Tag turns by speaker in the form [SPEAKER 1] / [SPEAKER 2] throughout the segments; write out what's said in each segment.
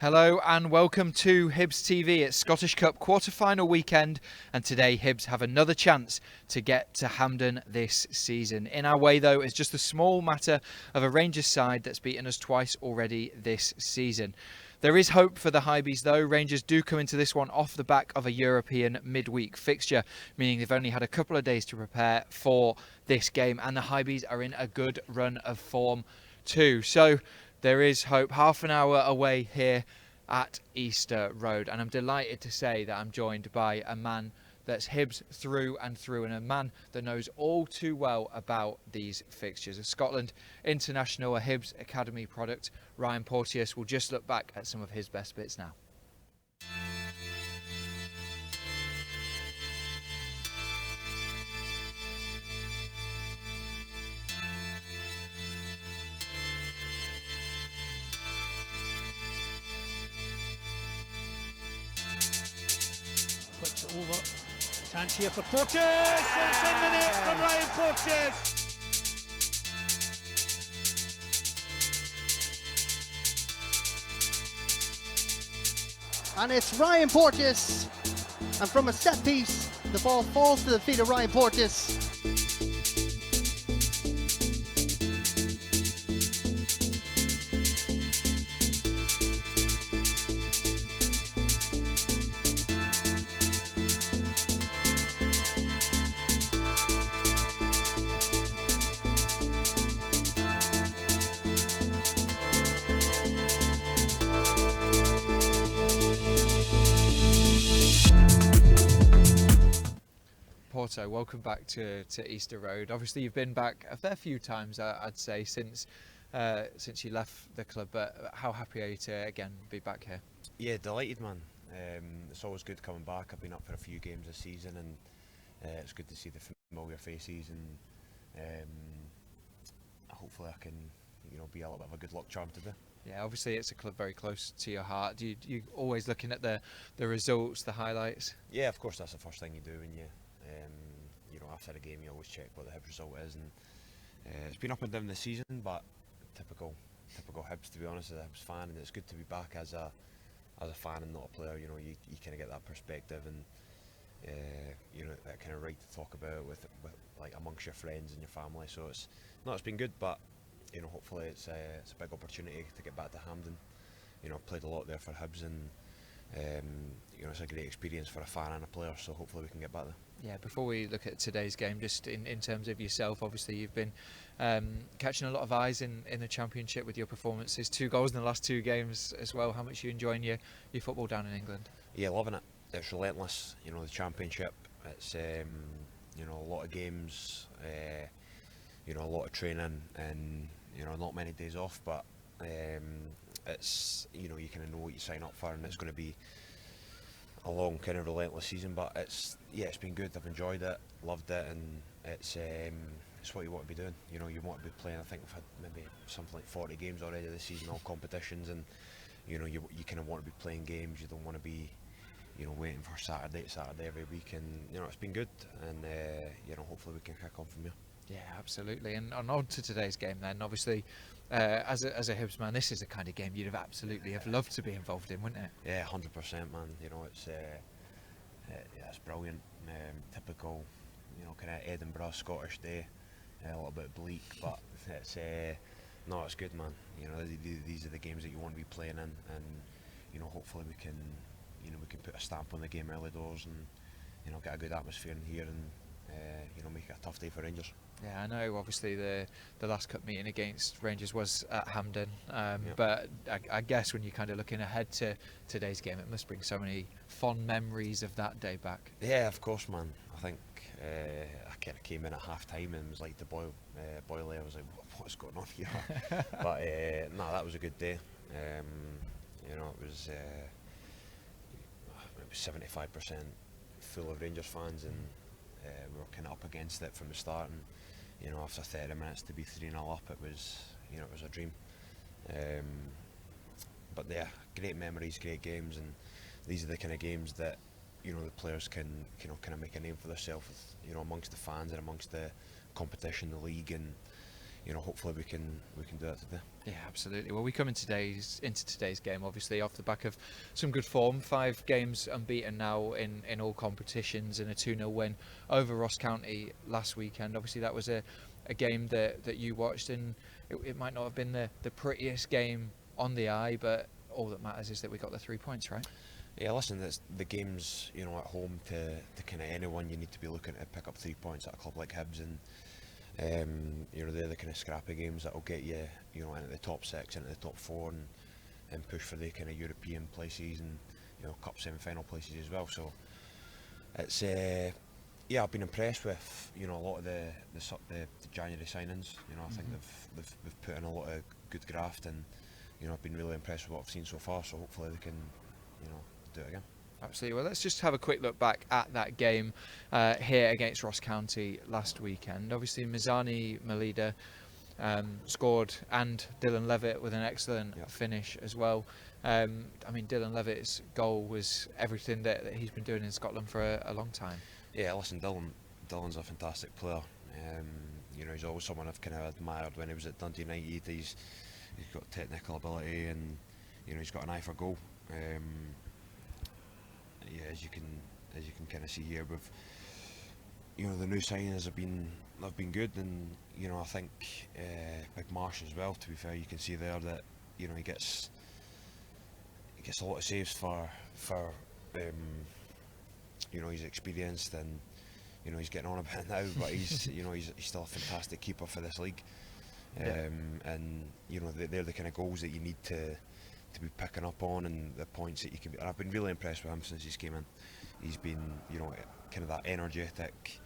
[SPEAKER 1] Hello and welcome to Hibs TV. It's Scottish Cup quarter-final weekend, and today Hibs have another chance to get to Hampden this season. In our way though, it's just a small matter of a Rangers side that's beaten us twice already this season. There is hope for the Hibees though. Rangers do come into this one off the back of a European midweek fixture, meaning they've only had a couple of days to prepare for this game, and the Hibees are in a good run of form too. So there is hope. Half an hour away here at Easter Road, and I'm delighted to say that I'm joined by a man that's Hibs through and through, and a man that knows all too well about these fixtures. A Scotland international, a Hibs Academy product, Ryan Porteous will just look back at some of his best bits now.
[SPEAKER 2] Puts it over. Chance here for Porteous. It's in the net from Ryan Porteous.
[SPEAKER 3] And it's Ryan Porteous. And from a set piece, the ball falls to the feet of Ryan Porteous.
[SPEAKER 1] Porto, welcome back to Easter Road. Obviously, you've been back a fair few times, I'd say, since you left the club. But how happy are you to again be back here?
[SPEAKER 4] Yeah, delighted, man. It's always good coming back. I've been up for a few games this season, and it's good to see the familiar faces. And hopefully, I can, be a little bit of a good luck charm today.
[SPEAKER 1] Yeah, obviously, it's a club very close to your heart. Do you always looking at the results, the highlights?
[SPEAKER 4] Yeah, of course, that's the first thing you do when you. After the game, you always check what the Hibs result is, and it's been up and down this season, but typical Hibs, to be honest, as a Hibs fan, and it's good to be back as a fan and not a player. You kind of get that perspective, and that kind of right to talk about with like amongst your friends and your family. So it's been good, but hopefully it's a big opportunity to get back to Hampden. I've played a lot there for Hibs, and it's a great experience for a fan and a player. So hopefully we can get back there.
[SPEAKER 1] Yeah, before we look at today's game, just in terms of yourself, obviously you've been catching a lot of eyes in the Championship with your performances. 2 goals in the last 2 games as well. How much are you enjoying your football down in England?
[SPEAKER 4] Yeah, loving it. It's relentless. The Championship. It's a lot of games. A lot of training, and not many days off. But it's you kind of know what you sign up for, and it's going to be a long kind of relentless season, but it's been good. I've enjoyed it, loved it, and it's what you want to be doing. You want to be playing. I think we've had maybe something like 40 games already this season, all competitions, and you kind of want to be playing games. You don't want to be waiting for Saturday every week, and it's been good, and hopefully we can kick on from here.
[SPEAKER 1] Yeah, absolutely. And on to today's game then. Obviously, as a Hibs man, this is the kind of game you'd have loved to be involved in, wouldn't it?
[SPEAKER 4] Yeah, 100%, man. It's it's brilliant. Typical, kind of Edinburgh Scottish day. A little bit bleak, but it's it's good, man. These are the games that you want to be playing in, and hopefully we can put a stamp on the game early doors, and get a good atmosphere in here, and make it a tough day for Rangers.
[SPEAKER 1] Yeah, I know. Obviously, the last cup meeting against Rangers was at Hampden, but I guess when you're kind of looking ahead to today's game, it must bring so many fond memories of that day back.
[SPEAKER 4] Yeah, of course, man. I think I kind of came in at half time and was like the boiler. I was like, what's going on here? But no, that was a good day. It was 75% full of Rangers fans, and we were kind of up against it from the start, and after 30 minutes to be 3-0 up, it was a dream. But yeah, great memories, great games, and these are the kind of games that the players can kind of make a name for themselves, amongst the fans and amongst the competition, the league, and hopefully we can do that today.
[SPEAKER 1] Yeah, absolutely. Well, we come into today's game obviously off the back of some good form. 5 games unbeaten now in all competitions, and a 2-0 win over Ross County last weekend. Obviously that was a game that you watched, and it might not have been the prettiest game on the eye, but all that matters is that we got the 3 points, right?
[SPEAKER 4] Yeah, listen, it's the games, at home to kind of anyone, you need to be looking to pick up 3 points at a club like Hibs, and they're the kind of scrappy games that will get you, into the top 6, into the top 4, and push for the kind of European places and cup semi-final places as well. So it's I've been impressed with a lot of the January signings. I think they've put in a lot of good graft, and I've been really impressed with what I've seen so far. So hopefully they can do it again.
[SPEAKER 1] Absolutely. Well, let's just have a quick look back at that game here against Ross County last weekend. Obviously, Mizani Malida scored, and Dylan Levitt with an excellent finish as well. Dylan Levitt's goal was everything that he's been doing in Scotland for a long time.
[SPEAKER 4] Yeah, listen, Dylan's a fantastic player. He's always someone I've kind of admired when he was at Dundee United. He's got technical ability, and he's got an eye for goal. As you can kind of see here, with the new signings have been good, and I think Big Marsh as well. To be fair, you can see there that he gets a lot of saves for he's experienced, and he's getting on a bit now, but he's he's still a fantastic keeper for this league. And they're the kind of goals that you need to be picking up on, and the points that you can be. And I've been really impressed with him since he's came in. He's been kind of that energetic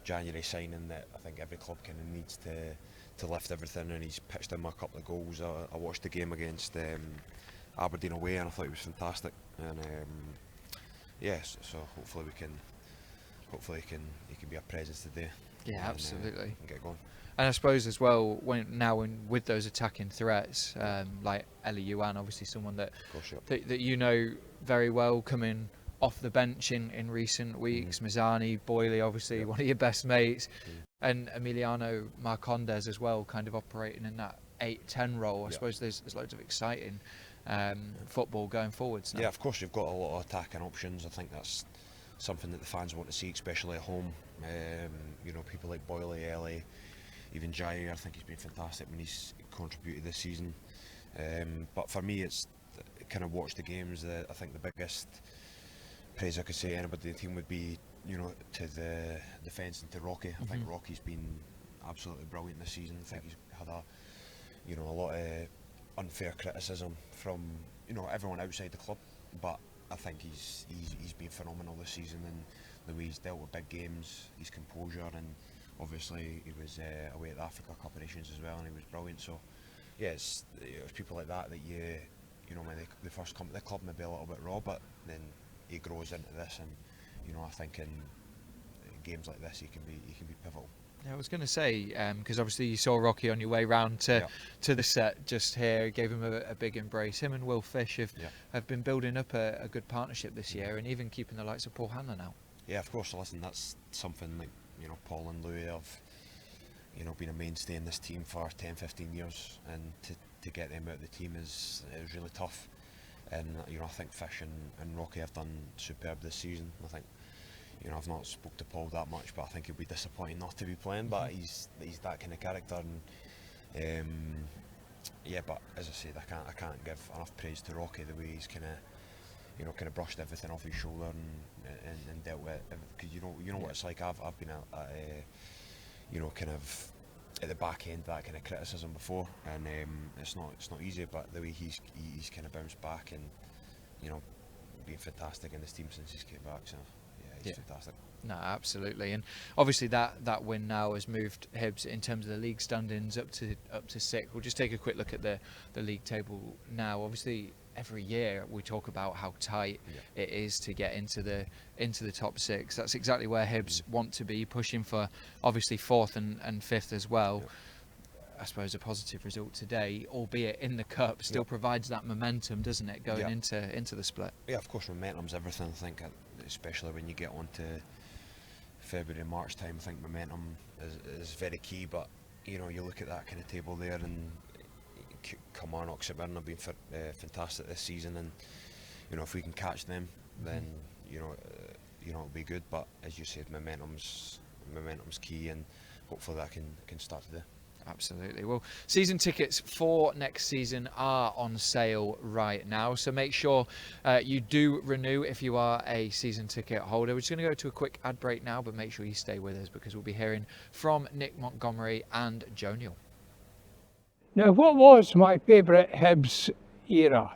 [SPEAKER 4] January signing that I think every club kind of needs to lift everything, and he's pitched in a couple of goals. I watched the game against Aberdeen away, and I thought he was fantastic. And so hopefully he can be a presence today.
[SPEAKER 1] Yeah, absolutely.
[SPEAKER 4] And get going.
[SPEAKER 1] And I suppose as well, with those attacking threats, like Eli Yuan, obviously someone that very well, coming off the bench in recent weeks. Mizani, Boyley, obviously one of your best mates, and Emiliano Marcondes as well, kind of operating in that 8-10 role. I suppose there's loads of exciting football going forwards now. Yeah,
[SPEAKER 4] of course you've got a lot of attacking options. I think that's something that the fans want to see, especially at home. People like Boyley, Ellie, even Jair, I think he's been fantastic when he's contributed this season. But for me, it's kind of watch the games. I think the biggest praise I could say anybody in the team would be, to the defence and to Rocky. I think Rocky's been absolutely brilliant this season. I think he's had a lot of unfair criticism from everyone outside the club, but I think he's been phenomenal this season, and the way he's dealt with big games, his composure, and obviously he was away at the Africa Cup of Nations as well, and he was brilliant. So yeah, it's people like that when they first come to the club maybe a little bit raw, but then he grows into this, and I think in games like this he can be pivotal.
[SPEAKER 1] Yeah, I was going to say, because obviously you saw Rocky on your way round to the set just here, gave him a big embrace. Him and Will Fish have been building up a good partnership this year, and even keeping the likes of Paul Hanlon out. Yeah,
[SPEAKER 4] of course. Listen, that's something like Paul and Louis have been a mainstay in this team for 10-15 years, and to get them out of the team is really tough. And I think Fish and Rocky have done superb this season. I think I've not spoke to Paul that much, but I think he'll be disappointed not to be playing. But he's that kind of character, and But as I said, I can't give enough praise to Rocky, the way he's kind of brushed everything off his shoulder and dealt with it. Because you know what it's like. I've been kind of at the back end of that kind of criticism before, and it's not easy. But the way he's kind of bounced back, and been fantastic in this team since he's came back. So he's fantastic.
[SPEAKER 1] No, absolutely, and obviously that win now has moved Hibs in terms of the league standings up to 6th. We'll just take a quick look at the league table now. Obviously, every year we talk about how tight it is to get into the top 6. That's exactly where Hibs want to be, pushing for obviously 4th and 5th as well. I suppose a positive result today, albeit in the cup, still provides that momentum, doesn't it, going into the split?
[SPEAKER 4] Yeah, of course, momentum's everything. I think, especially when you get on to February, March time, I think momentum is very key. But you know, you look at that kind of table there, and Kilmarnock, St Mirren have been fantastic this season, and you know, if we can catch them, then you know it'll be good. But as you said, momentum's key, and hopefully that can start today.
[SPEAKER 1] Absolutely. Well, season tickets for next season are on sale right now, so make sure you do renew if you are a season ticket holder. We're just going to go to a quick ad break now, but make sure you stay with us because we'll be hearing from Nick Montgomery and Joe Newell.
[SPEAKER 5] Now, what was my favourite Hibs era?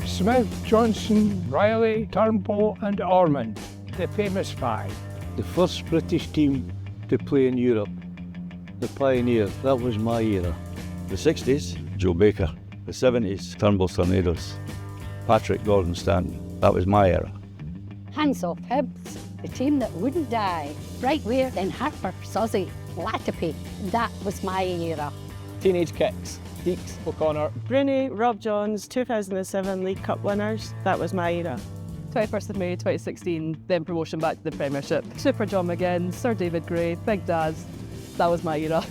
[SPEAKER 5] Smith, Johnson, Riley, Turnbull and Ormond, the famous five.
[SPEAKER 6] The first British team to play in Europe, the Pioneers, that was my era. The 60s, Joe Baker. The 70s, Turnbull Tornadoes. Patrick Gordon Stanton, that was my era.
[SPEAKER 7] Hands off Hibs, the team that wouldn't die. Right Ware, then Harper, Sozzy, Latipi, that was my era.
[SPEAKER 8] Teenage Kicks, Deeks, O'Connor.
[SPEAKER 9] Rooney, Rob Johns, 2007 League Cup winners, that was my era.
[SPEAKER 10] 21st of May 2016, then promotion back to the Premiership. Super John McGinn, Sir David Gray, Big Daz, that was my era.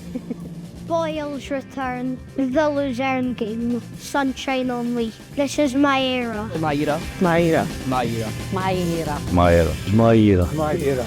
[SPEAKER 11] Boyle's return, the Luzerne game, sunshine only. This is my era.
[SPEAKER 10] My era.
[SPEAKER 9] My era.
[SPEAKER 10] My era.
[SPEAKER 7] My era.
[SPEAKER 6] My era. My era.
[SPEAKER 5] My era.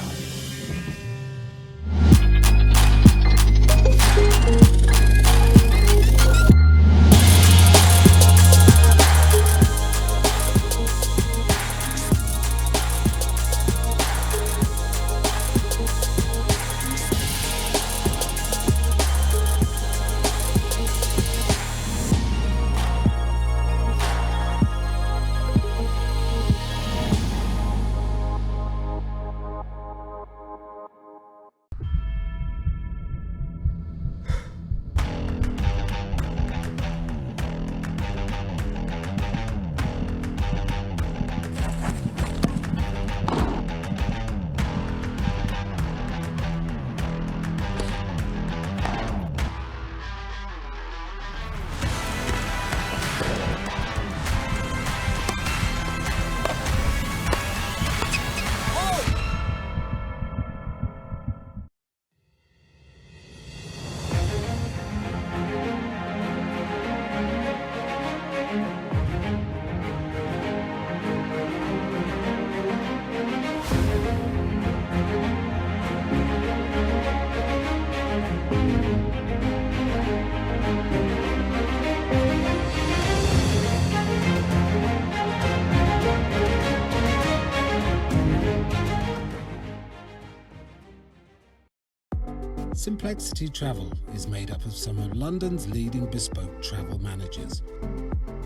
[SPEAKER 12] Simplexity Travel is made up of some of London's leading bespoke travel managers.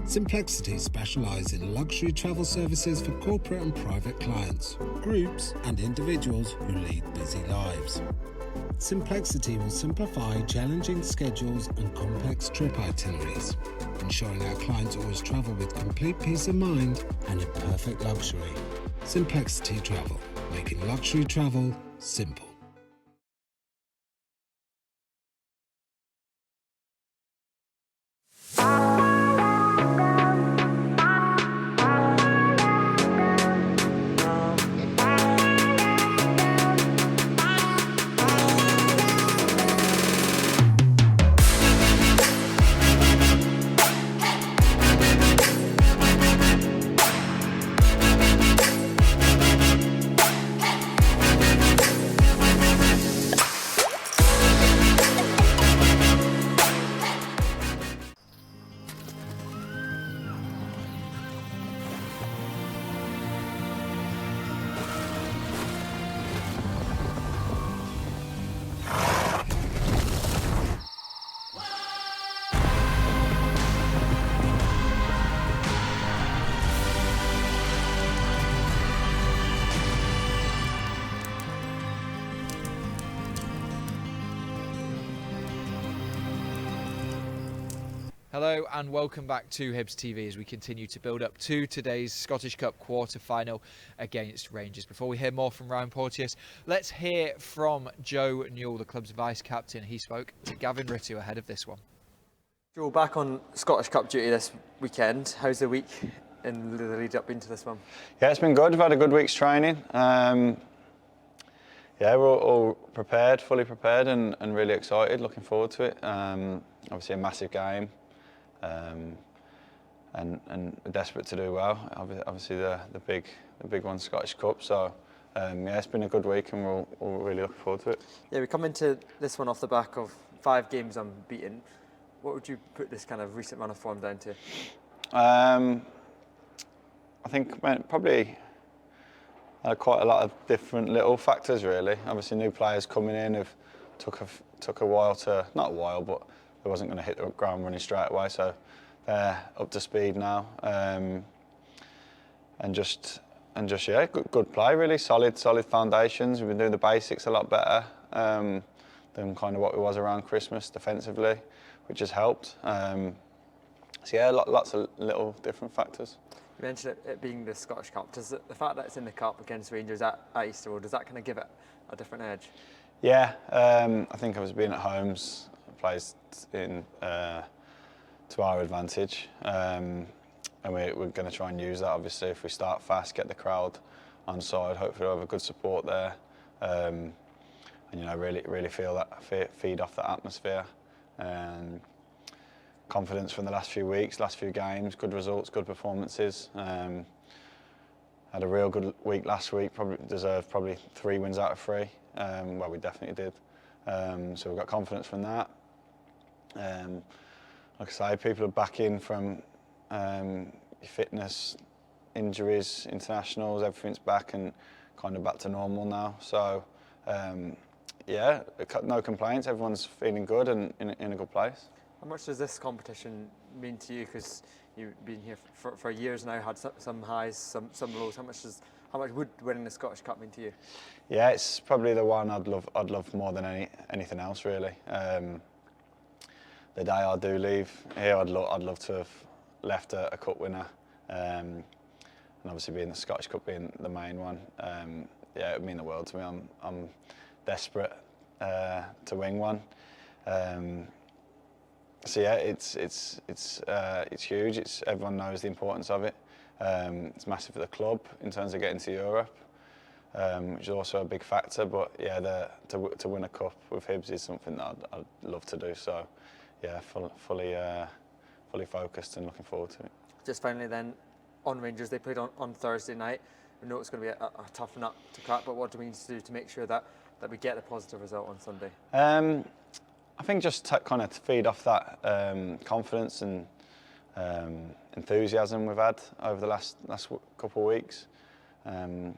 [SPEAKER 12] Simplexity specialise in luxury travel services for corporate and private clients, groups and individuals who lead busy lives. Simplexity will simplify challenging schedules and complex trip itineraries, ensuring our clients always travel with complete peace of mind and in perfect luxury. Simplexity Travel, making luxury travel simple.
[SPEAKER 1] Hello and welcome back to Hibs TV as we continue to build up to today's Scottish Cup quarter-final against Rangers. Before we hear more from Ryan Porteous, let's hear from Joe Newell, the club's vice-captain. He spoke to Gavin Rittu ahead of this one.
[SPEAKER 13] Joe, back on Scottish Cup duty this weekend. How's the week in the lead up into this one?
[SPEAKER 14] Yeah, it's been good. We've had a good week's training. Yeah, we're all prepared, fully prepared, and really excited. Looking forward to it. Obviously, a massive game, and desperate to do well. Obviously, the big one, Scottish Cup. So, yeah, it's been a good week, and we're all really looking forward to it.
[SPEAKER 13] Yeah, we come into this one off the back of 5 games unbeaten. What would you put this kind of recent run of form down to?
[SPEAKER 14] I think probably quite a lot of different little factors, really. Obviously, new players coming in have took a while to, not a while, but they wasn't going to hit the ground running straight away. So they're up to speed now, and just yeah, good play, really solid foundations. We've been doing the basics a lot better than kind of what it was around Christmas defensively, which has helped. So yeah, lots of little different factors.
[SPEAKER 13] You mentioned it being the Scottish Cup. Does the fact that it's in the Cup against Rangers at Easter Road, does that kind of give it a different edge?
[SPEAKER 14] Yeah, I think obviously being at homes plays in to our advantage, and we're going to try and use that. Obviously, if we start fast, get the crowd on side, hopefully we'll have a good support there, and really feel that feed off that atmosphere. Confidence from the last few weeks, last few games, good results, good performances. Had a real good week last week, probably deserved 3 wins out of 3. Well, we definitely did. So we've got confidence from that. Like I say, people are back in from fitness, injuries, internationals, everything's back and kind of back to normal now. So yeah, no complaints, everyone's feeling good and in a good place.
[SPEAKER 13] How much does this competition mean to you? Because you've been here for years now, had some highs, some lows. How much would winning the Scottish Cup mean to you?
[SPEAKER 14] Yeah, it's probably the one I'd love more than anything else, really. The day I do leave here, I'd love to have left a cup winner, and obviously being the Scottish Cup being the main one, yeah, it would mean the world to me. I'm desperate to win one. So yeah, it's huge. Everyone knows the importance of it. It's massive for the club in terms of getting to Europe, which is also a big factor. But yeah, to win a cup with Hibs is something that I'd love to do. So yeah, fully focused and looking forward to it.
[SPEAKER 13] Just finally then, on Rangers, they played on Thursday night. We know it's going to be a tough nut to crack, but what do we need to do to make sure that we get a positive result on Sunday?
[SPEAKER 14] I think just kind of feed off that confidence and enthusiasm we've had over the last couple of weeks. We're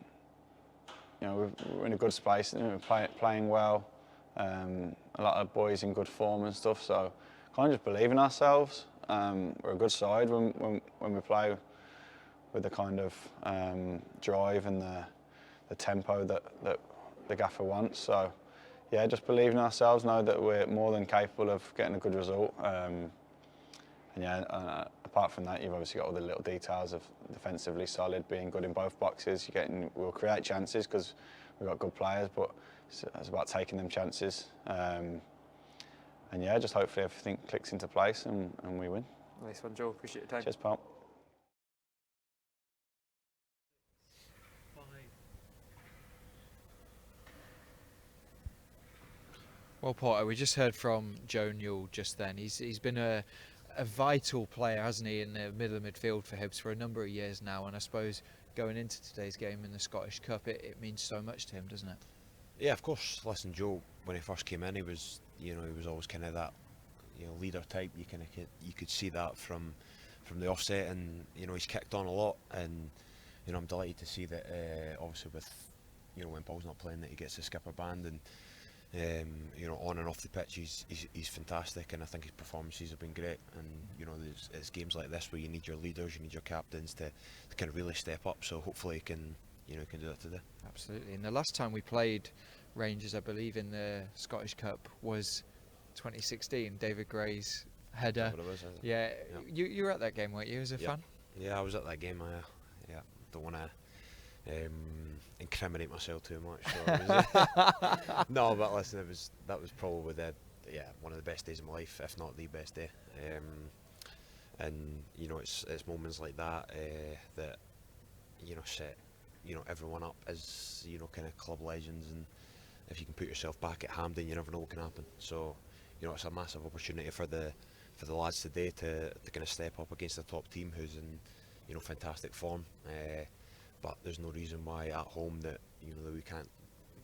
[SPEAKER 14] in a good space, we're playing well. A lot of boys in good form and stuff, so kind of just believe in ourselves. We're a good side when we play with the kind of drive and the tempo that the gaffer wants. So yeah, just believe in ourselves, know that we're more than capable of getting a good result. And yeah, apart from that, you've obviously got all the little details of defensively solid, being good in both boxes. We'll create chances because we've got good players, but it's about taking them chances. And yeah, just hopefully everything clicks into place and we win.
[SPEAKER 13] Nice one, Joe. Appreciate your time.
[SPEAKER 14] Cheers, pal.
[SPEAKER 1] Well, Porter, we just heard from Joe Newell just then. He's been a vital player, hasn't he, in the middle of midfield for Hibs for a number of years now, and I suppose going into today's game in the Scottish Cup, it means so much to him, doesn't it?
[SPEAKER 4] Yeah, of course. Listen, Joe, when he first came in, he was always kind of that, leader type. You could see that from the offset, and he's kicked on a lot, and I'm delighted to see that. Obviously, with when Paul's not playing, that he gets the skipper band, and on and off the pitch, he's fantastic, and I think his performances have been great. And it's games like this where you need your leaders, you need your captains to kind of really step up. So hopefully he can do that today.
[SPEAKER 1] Absolutely. And the last time we played Rangers, I believe, in the Scottish Cup was 2016. David Gray's header.
[SPEAKER 4] What it was,
[SPEAKER 1] yeah. You were at that game, weren't you, as a fan?
[SPEAKER 4] Yeah, I was at that game. Don't want to incriminate myself too much. So no, but listen, that was probably one of the best days of my life, if not the best day. And it's moments like that that set everyone up as kind of club legends, and if you can put yourself back at Hampden, you never know what can happen. So, you know, it's a massive opportunity for the lads today to kind of step up against a top team who's in, you know, fantastic form. But there's no reason why at home that, you know, that we can't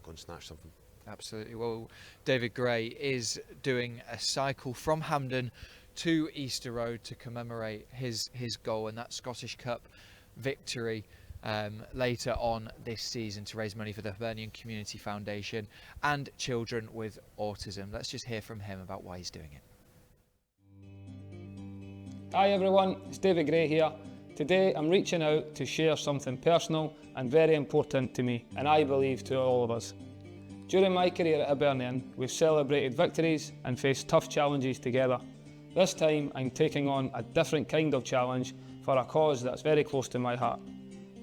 [SPEAKER 4] go and snatch something.
[SPEAKER 1] Absolutely. Well, David Gray is doing a cycle from Hampden to Easter Road to commemorate his goal and that Scottish Cup victory later on this season to raise money for the Hibernian Community Foundation and children with autism. Let's just hear from him about why he's doing it.
[SPEAKER 8] Hi everyone, it's David Gray here. Today I'm reaching out to share something personal and very important to me, and I believe to all of us. During my career at Hibernian, we've celebrated victories and faced tough challenges together. This time I'm taking on a different kind of challenge for a cause that's very close to my heart.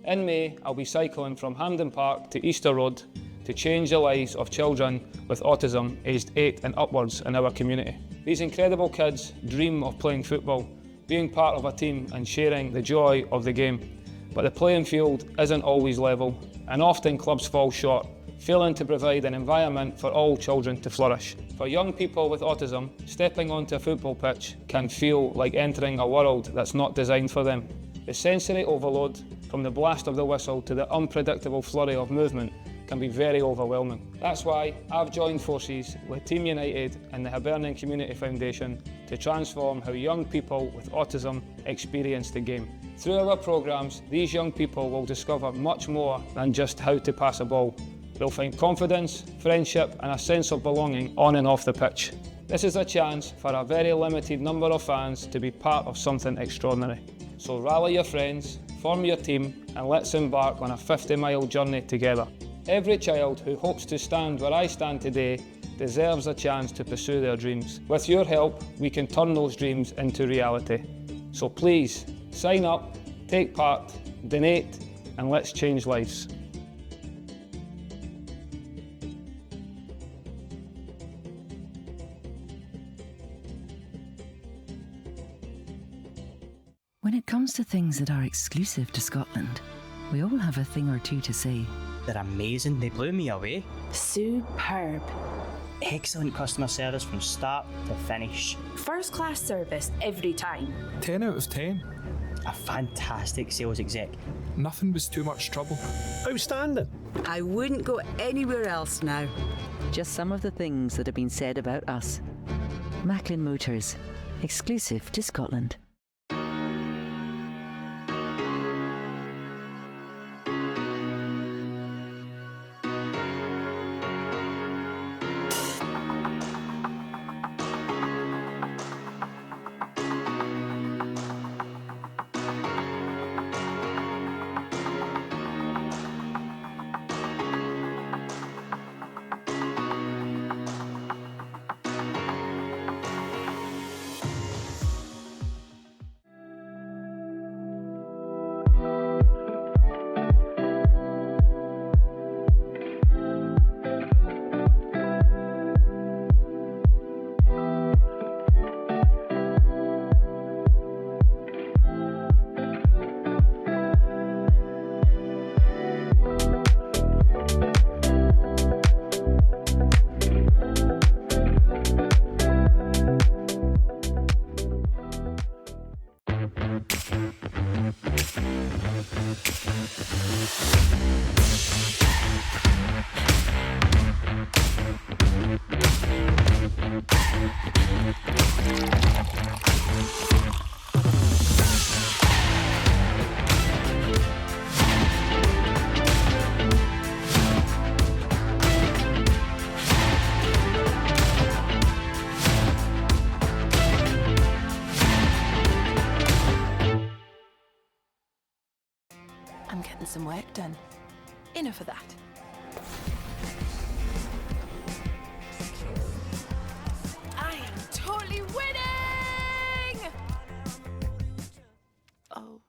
[SPEAKER 8] In May, I'll be cycling from Hampden Park to Easter Road to change the lives of children with autism aged 8 and upwards in our community. These incredible kids dream of playing football, being part of a team and sharing the joy of the game. But the playing field isn't always level, and often clubs fall short, failing to provide an environment for all children to flourish. For young people with autism, stepping onto a football pitch can feel like entering a world that's not designed for them. The sensory overload, from the blast of the whistle to the unpredictable flurry of movement, can be very overwhelming. That's why I've joined forces with Team United and the Hibernian Community Foundation to transform how young people with autism experience the game. Through our programmes, these young people will discover much more than just how to pass a ball. They'll find confidence, friendship and a sense of belonging on and off the pitch. This is a chance for a very limited number of fans to be part of something extraordinary. So rally your friends, form your team and let's embark on a 50-mile journey together. Every child who hopes to stand where I stand today deserves a chance to pursue their dreams. With your help, we can turn those dreams into reality. So please, sign up, take part, donate, and let's change lives.
[SPEAKER 15] When it comes to things that are exclusive to Scotland, we all have a thing or two to say.
[SPEAKER 16] They're amazing, they blew me away.
[SPEAKER 15] Superb.
[SPEAKER 16] Excellent customer service from start to finish.
[SPEAKER 15] First class service every time.
[SPEAKER 17] 10 out of 10.
[SPEAKER 16] A fantastic sales exec.
[SPEAKER 17] Nothing was too much trouble.
[SPEAKER 18] Outstanding.
[SPEAKER 19] I wouldn't go anywhere else now.
[SPEAKER 15] Just some of the things that have been said about us. Macklin Motors, exclusive to Scotland.
[SPEAKER 20] I'm getting some work done. Enough of that. I am totally winning! Oh,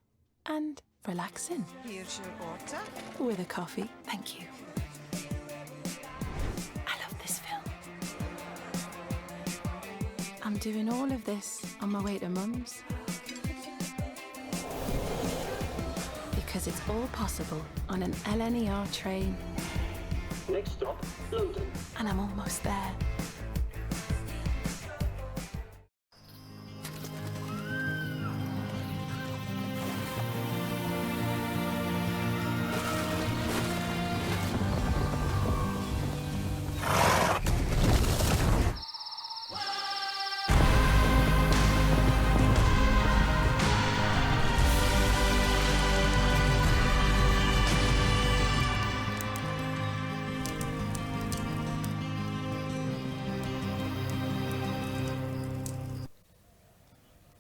[SPEAKER 20] and relaxing.
[SPEAKER 19] Here's your order.
[SPEAKER 20] With a coffee, thank you. I love this film. I'm doing all of this on my way to Mum's. Because it's all possible on an LNER train. Next stop, London. And I'm almost there.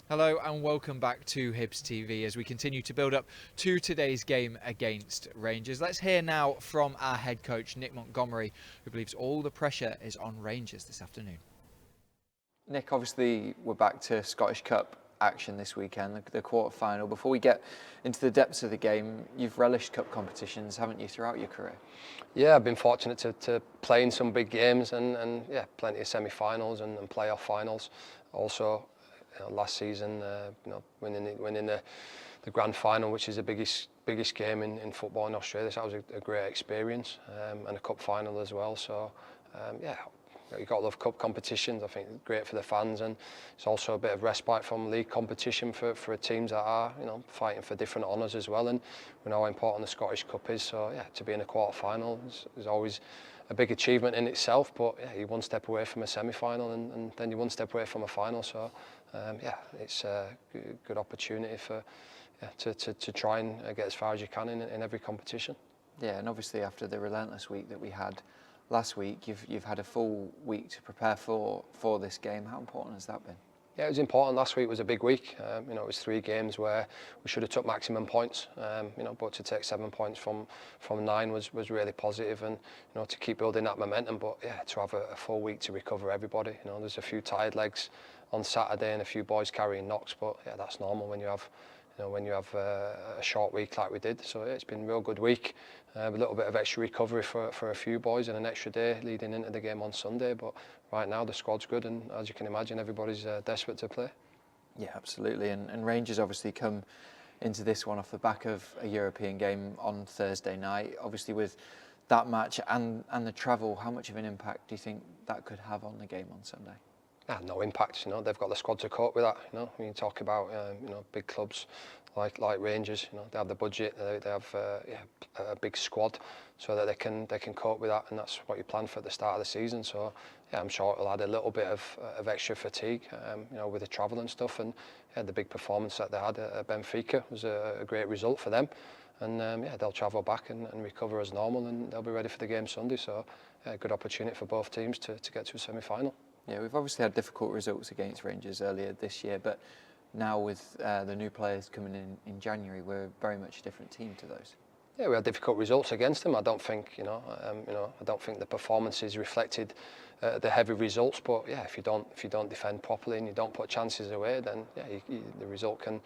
[SPEAKER 1] Hello and welcome back to Hibs TV as we continue to build up to today's game against Rangers. Let's hear now from our head coach Nick Montgomery, who believes all the pressure is on Rangers this afternoon.
[SPEAKER 18] Nick, obviously we're back to Scottish Cup action this weekend, the quarter-final. Before we get into the depths of the game, you've relished cup competitions, haven't you, throughout your career?
[SPEAKER 21] Yeah, I've been fortunate to play in some big games and yeah, plenty of semi-finals and playoff finals. Also, last season, winning the grand final, which is the biggest game in football in Australia. So that was a great experience, and a cup final as well. So yeah, you got to love cup competitions. I think it's great for the fans, and it's also a bit of respite from league competition for teams that are fighting for different honours as well. And we know how important the Scottish Cup is. So yeah, to be in a quarter final is always a big achievement in itself. But yeah, you're one step away from a semi-final, and then you're one step away from a final. So yeah, it's a good opportunity to try and get as far as you can in every competition.
[SPEAKER 18] Yeah, and obviously after the relentless week that we had last week, you've had a full week to prepare for this game. How important has that been?
[SPEAKER 21] Yeah, it was important. Last week was a big week. It was 3 games where we should have took maximum points. But to take 7 points from 9 was really positive, and to keep building that momentum. But yeah, to have a full week to recover everybody. There's a few tired legs on Saturday and a few boys carrying knocks, but yeah, that's normal when you have a short week like we did. So yeah, it's been a real good week. A little bit of extra recovery for a few boys and an extra day leading into the game on Sunday. But right now the squad's good, and as you can imagine, everybody's desperate to play.
[SPEAKER 18] Yeah, absolutely. And Rangers obviously come into this one off the back of a European game on Thursday night. Obviously with that match and the travel, how much of an impact do you think that could have on the game on Sunday?
[SPEAKER 21] No impact. They've got the squad to cope with that. When you talk about big clubs like Rangers, they have the budget, they have a big squad, so that they can cope with that, and that's what you plan for at the start of the season. So yeah, I'm sure it'll add a little bit of extra fatigue, with the travel and stuff. And yeah, the big performance that they had at Benfica was a great result for them. And yeah, they'll travel back and recover as normal, and they'll be ready for the game Sunday. So yeah, good opportunity for both teams to get to a semi-final.
[SPEAKER 18] Yeah, we've obviously had difficult results against Rangers earlier this year, but now with the new players coming in January, we're very much a different team to those.
[SPEAKER 21] Yeah, we had difficult results against them. I don't think I don't think the performances reflected the heavy results. But yeah, if you don't defend properly and you don't put chances away, then yeah, the result can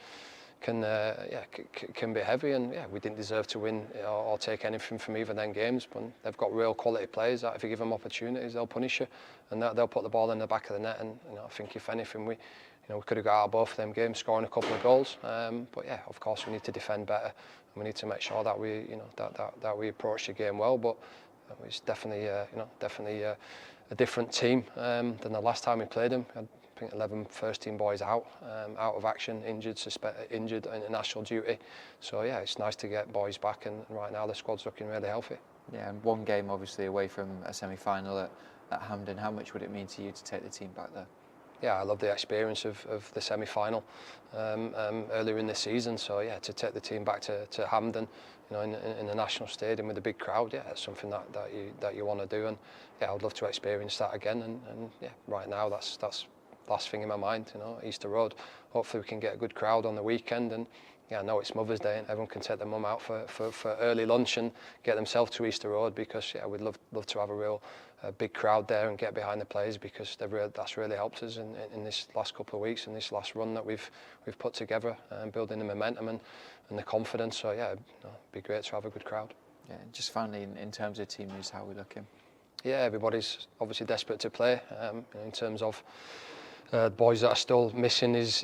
[SPEAKER 21] be heavy. And yeah, we didn't deserve to win or take anything from either of them games. But they've got real quality players that if you give them opportunities, they'll punish you, and they'll put the ball in the back of the net. And I think if anything, we could have got out of both of them games scoring a couple of goals. But yeah, of course we need to defend better, and we need to make sure that we that we approach the game well. But it's definitely a different team than the last time we played them. I think 11 first-team boys out of action, injured international duty. So yeah, it's nice to get boys back, and right now the squad's looking really healthy.
[SPEAKER 18] Yeah, and one game obviously away from a semi-final at Hampden. How much would it mean to you to take the team back there?
[SPEAKER 21] Yeah, I love the experience of the semi-final earlier in the season. So yeah, to take the team back to Hampden, in the national stadium with a big crowd, yeah, it's something that you want to do. And yeah, I'd love to experience that again. And yeah, right now that's last thing in my mind. Easter Road. Hopefully we can get a good crowd on the weekend. And yeah, I know it's Mother's Day, and everyone can take their mum out for early lunch and get themselves to Easter Road, because yeah, we'd love to have a real big crowd there and get behind the players, because that's really helped us in this last couple of weeks and this last run that we've put together, and building the momentum and the confidence. So yeah, it'd be great to have a good crowd.
[SPEAKER 18] Yeah, just finally in terms of team news, how are we looking?
[SPEAKER 21] Yeah, everybody's obviously desperate to play. In terms of the boys that are still missing is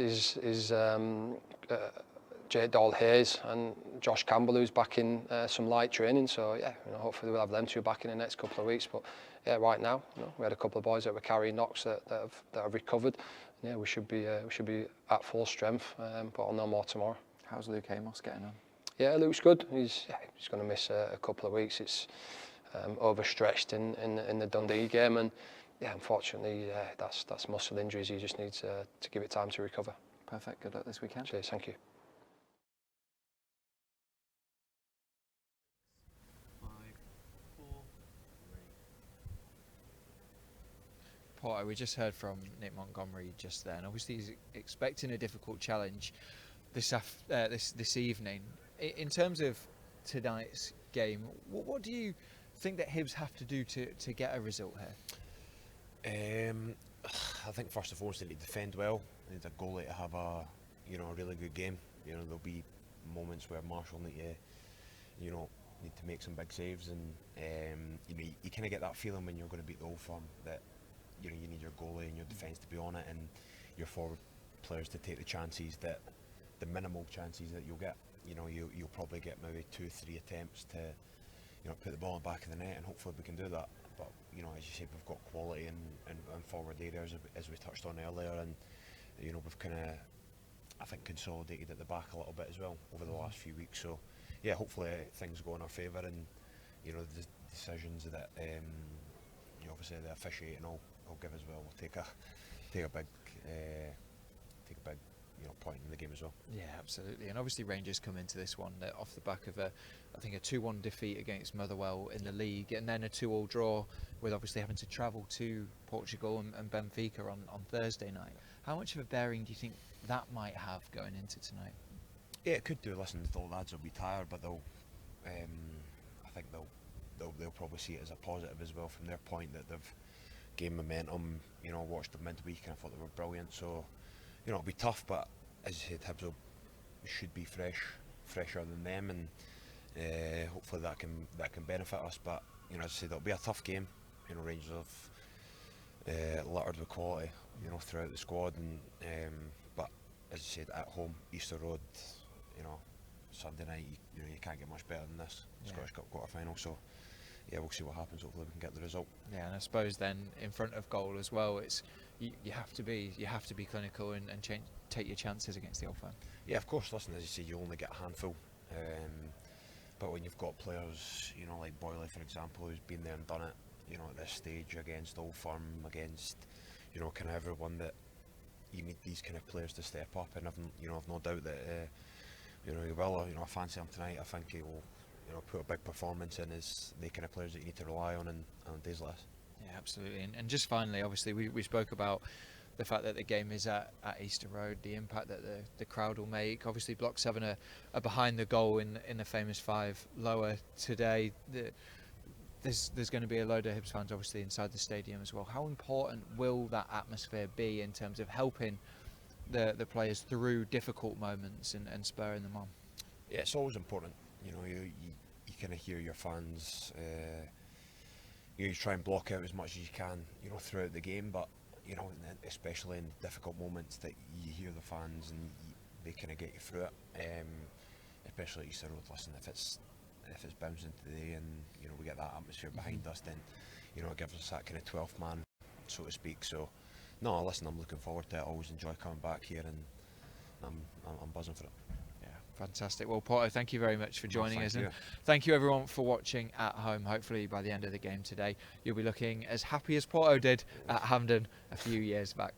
[SPEAKER 21] Jake Dahl-Hayes and Josh Campbell, who's back in some light training. So yeah, hopefully we'll have them two back in the next couple of weeks. But yeah, right now, we had a couple of boys that were carrying knocks that have recovered. Yeah, we should be at full strength, but I'll know more tomorrow.
[SPEAKER 18] How's Luke Amos getting on?
[SPEAKER 21] Yeah, Luke's good. He's going to miss a couple of weeks. It's overstretched in the Dundee game, and yeah, unfortunately, that's muscle injuries. He just needs to give it time to recover.
[SPEAKER 18] Perfect. Good luck this weekend.
[SPEAKER 21] Cheers. Thank you.
[SPEAKER 1] Porter, we just heard from Nick Montgomery just then. Obviously, he's expecting a difficult challenge this evening. In terms of tonight's game, what do you think that Hibs have to do to get a result here?
[SPEAKER 4] I think first and foremost they need to defend well. They need a goalie to have a really good game. There'll be moments where Marshall need to make some big saves, and you kind of get that feeling when you're going to beat the Old Firm that you need your goalie and your defence to be on it, and your forward players to take the minimal chances that you'll get. You'll probably get maybe 2-3 attempts to put the ball in the back of the net, and hopefully we can do that. But as you said, we've got quality in forward areas as we touched on earlier, and we've kind of, I think, consolidated at the back a little bit as well over the last few weeks. So yeah, hopefully things go in our favour, and the decisions that obviously the officiating will give as well. We'll take a big point in the game as well.
[SPEAKER 1] Yeah, absolutely. And obviously Rangers come into this one off the back of a 2-1 defeat against Motherwell in the league, and then a 2-2 draw, with obviously having to travel to Portugal and Benfica on Thursday night. How much of a bearing do you think that might have going into tonight?
[SPEAKER 4] Yeah, it could do. Listen, the lads will be tired, but I think they'll probably see it as a positive as well from their point, that they've gained momentum. I watched them midweek and I thought they were brilliant. So it'll be tough, but as you said, Hibs should be fresher than them, and hopefully that can benefit us. But as I said, it'll be a tough game. Rangers have littered with quality, throughout the squad, and but as I said, at home, Easter Road, Sunday night, you can't get much better than this. Scottish Cup quarter-final. So yeah, we'll see what happens. Hopefully we can get the result.
[SPEAKER 1] Yeah, and I suppose then in front of goal as well, it's you have to be clinical and take your chances against the Old Firm.
[SPEAKER 4] Yeah, of course. Listen, as you say, you only get a handful, but when you've got players, like Boyley, for example, who's been there and done it, at this stage against Old Firm, against kind of everyone, that you need these kind of players to step up, and I've no doubt that he will. I fancy him tonight. I think he will put a big performance in as the kind of players that you need to rely on days like this.
[SPEAKER 1] Yeah, absolutely. And just finally, obviously, we spoke about the fact that the game is at Easter Road, the impact that the crowd will make. Obviously, Block 7 are behind the goal in the famous 5 lower today. There's going to be a load of Hibs fans, obviously, inside the stadium as well. How important will that atmosphere be in terms of helping the players through difficult moments and spurring them on?
[SPEAKER 4] Yeah, it's always important. You kind of hear your fans. You try and block out as much as you can, throughout the game. But especially in difficult moments, that you hear the fans and they kind of get you through it. Especially at Easter Road. Listen, if it's bouncing today and we get that atmosphere behind us, then it gives us that kind of 12th man, so to speak. So no, listen, I'm looking forward to it. I always enjoy coming back here, and I'm buzzing for it.
[SPEAKER 1] Fantastic. Well, Porto, thank you very much for joining us.
[SPEAKER 4] You.
[SPEAKER 1] And thank you everyone for watching at home. Hopefully by the end of the game today, you'll be looking as happy as Porto did at Hampden a few years back.